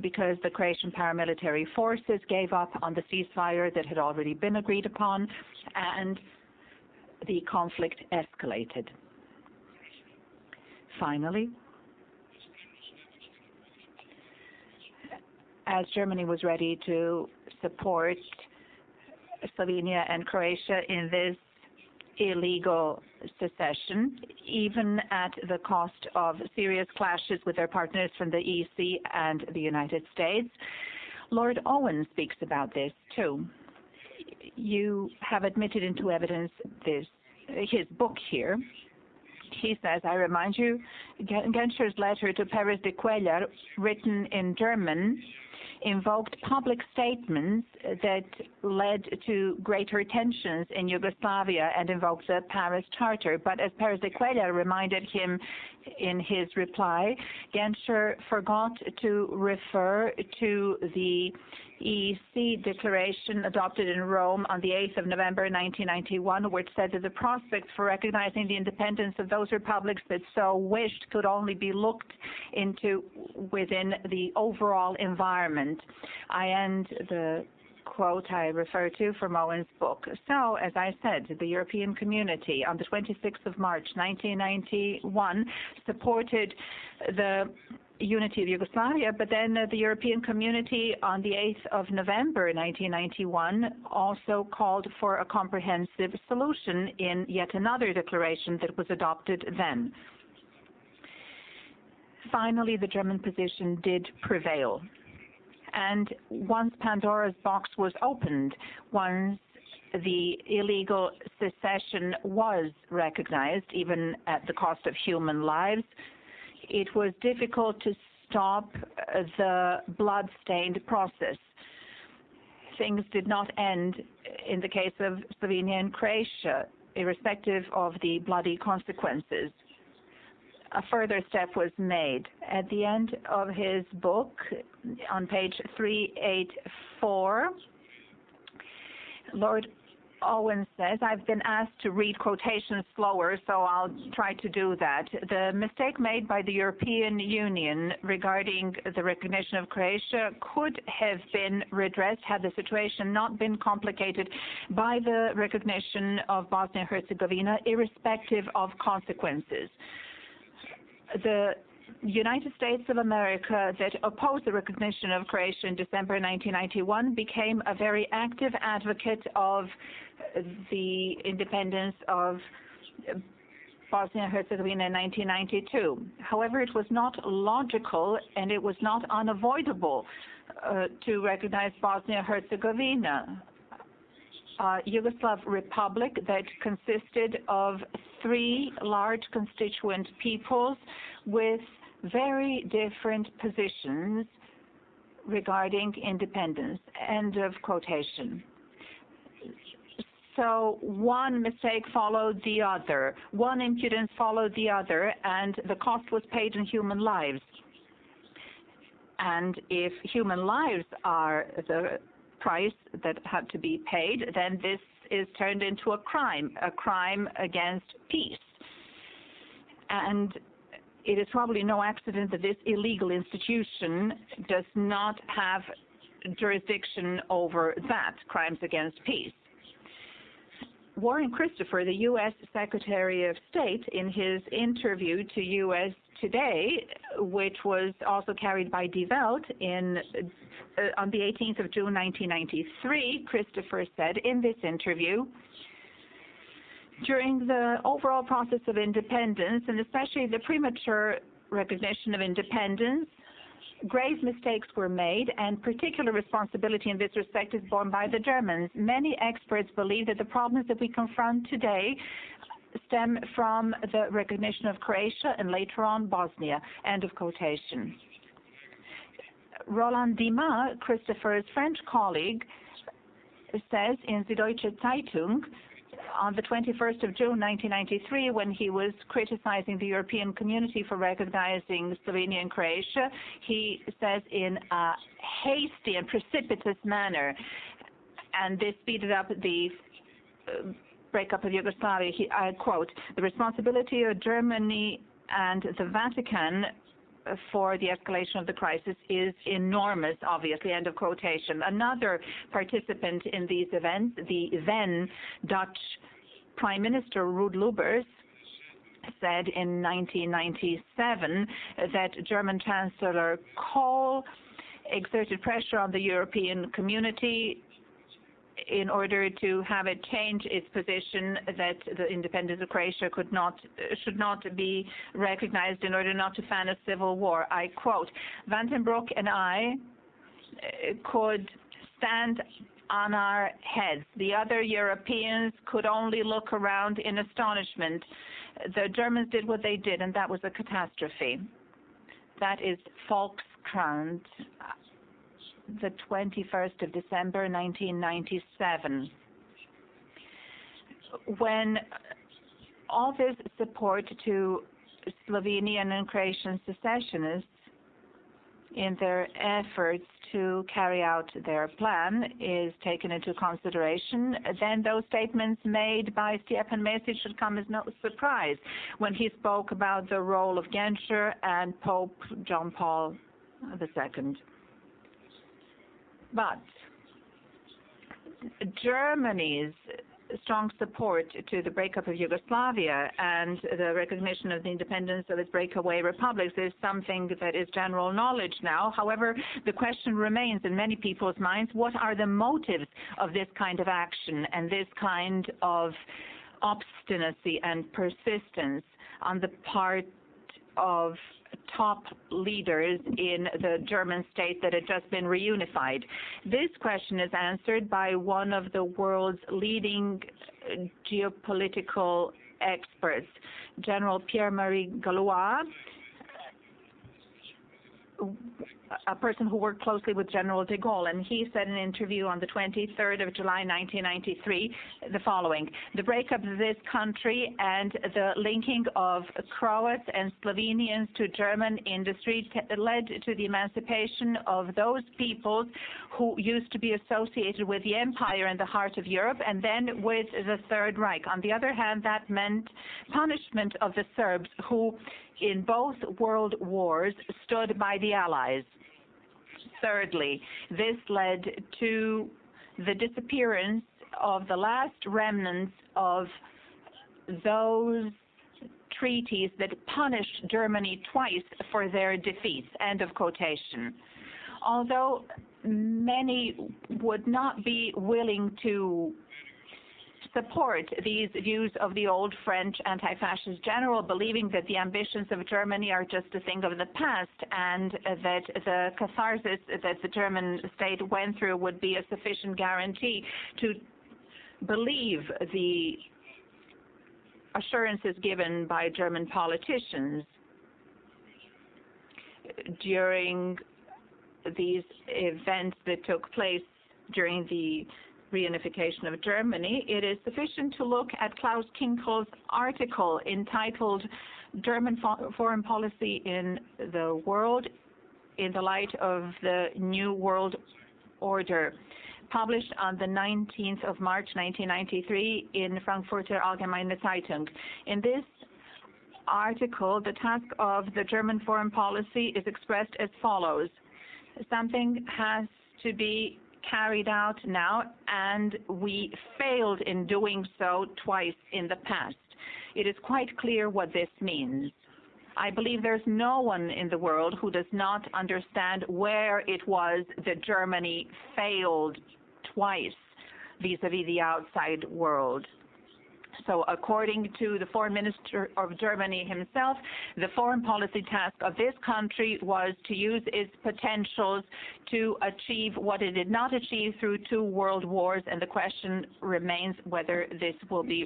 because the Croatian paramilitary forces gave up on the ceasefire that had already been agreed upon, and the conflict escalated. Finally, as Germany was ready to support Slovenia and Croatia in this illegal secession, even at the cost of serious clashes with their partners from the EC and the United States. Lord Owen speaks about this too. You have admitted into evidence his book here. He says, I remind you, Genscher's letter to Perez de Cuellar, written in German, invoked public statements that led to greater tensions in Yugoslavia and invoked the Paris Charter. But as Perez de Cuellar reminded him in his reply, Genscher forgot to refer to the EC declaration adopted in Rome on the 8th of November 1991, which said that the prospects for recognizing the independence of those republics that so wished could only be looked into within the overall environment. I end the quote I refer to from Owen's book. So, as I said, the European community on the 26th of March 1991 supported the unity of Yugoslavia, but then the European community on the 8th of November 1991 also called for a comprehensive solution in yet another declaration that was adopted then. Finally, the German position did prevail. And once Pandora's box was opened, once the illegal secession was recognized, even at the cost of human lives, it was difficult to stop the blood-stained process. Things did not end in the case of Slovenia and Croatia, irrespective of the bloody consequences. A further step was made. At the end of his book, on page 384, Lord Owen says, I've been asked to read quotations slower, so I'll try to do that. The mistake made by the European Union regarding the recognition of Croatia could have been redressed had the situation not been complicated by the recognition of Bosnia and Herzegovina, irrespective of consequences. The United States of America that opposed the recognition of Croatia in December 1991 became a very active advocate of the independence of Bosnia and Herzegovina in 1992. However, it was not logical and it was not unavoidable to recognize Bosnia and Herzegovina, a Yugoslav republic that consisted of three large constituent peoples with very different positions regarding independence. End of quotation. So one mistake followed the other, one impudence followed the other, and the cost was paid in human lives. And if human lives are the price that had to be paid, then this is turned into a crime against peace. And it is probably no accident that this illegal institution does not have jurisdiction over that, crimes against peace. Warren Christopher, the U.S. Secretary of State, in his interview to U.S. Today, which was also carried by Die Welt on the 18th of June 1993, Christopher said in this interview, during the overall process of independence, and especially the premature recognition of independence, grave mistakes were made, and particular responsibility in this respect is borne by the Germans. Many experts believe that the problems that we confront today stem from the recognition of Croatia and later on Bosnia. End of quotation. Roland Dima, Christopher's French colleague, says in Süddeutsche Zeitung on the 21st of June 1993, when he was criticizing the European community for recognizing Slovenia and Croatia, he says in a hasty and precipitous manner, and this speeded up the breakup of Yugoslavia, I quote, the responsibility of Germany and the Vatican for the escalation of the crisis is enormous, obviously, end of quotation. Another participant in these events, the then Dutch Prime Minister Ruud Lubbers, said in 1997 that German Chancellor Kohl exerted pressure on the European community in order to have it change its position that the independence of Croatia should not be recognized in order not to fan a civil war. I quote, Van den Broek and I could stand on our heads. The other Europeans could only look around in astonishment. The Germans did what they did, and that was a catastrophe. That is Volkskrant, the 21st of December, 1997. When all this support to Slovenian and Croatian secessionists in their efforts to carry out their plan is taken into consideration, then those statements made by Stjepan Mesic should come as no surprise when he spoke about the role of Genscher and Pope John Paul II. But Germany's strong support to the breakup of Yugoslavia and the recognition of the independence of its breakaway republics is something that is general knowledge now. However, the question remains in many people's minds, what are the motives of this kind of action and this kind of obstinacy and persistence on the part of top leaders in the German state that had just been reunified? This question is answered by one of the world's leading geopolitical experts, General Pierre-Marie Gallois, a person who worked closely with General de Gaulle, and he said in an interview on the 23rd of July 1993 the following: the breakup of this country and the linking of Croats and Slovenians to German industry led to the emancipation of those peoples who used to be associated with the empire in the heart of Europe and then with the Third Reich. On the other hand, that meant punishment of the Serbs who in both world wars stood by the Allies. Thirdly, this led to the disappearance of the last remnants of those treaties that punished Germany twice for their defeats. End of quotation. Although many would not be willing to support these views of the old French anti-fascist general, believing that the ambitions of Germany are just a thing of the past and that the catharsis that the German state went through would be a sufficient guarantee to believe the assurances given by German politicians during these events that took place during the reunification of Germany, it is sufficient to look at Klaus Kinkel's article entitled German Foreign Policy in the World in the Light of the New World Order, published on the 19th of March 1993 in Frankfurter Allgemeine Zeitung. In this article, the task of the German foreign policy is expressed as follows: something has to be carried out now, and we failed in doing so twice in the past. It is quite clear what this means. I believe there's no one in the world who does not understand where it was that Germany failed twice vis-à-vis the outside world. So according to the foreign minister of Germany himself, the foreign policy task of this country was to use its potentials to achieve what it did not achieve through 2 world wars, and the question remains whether this will be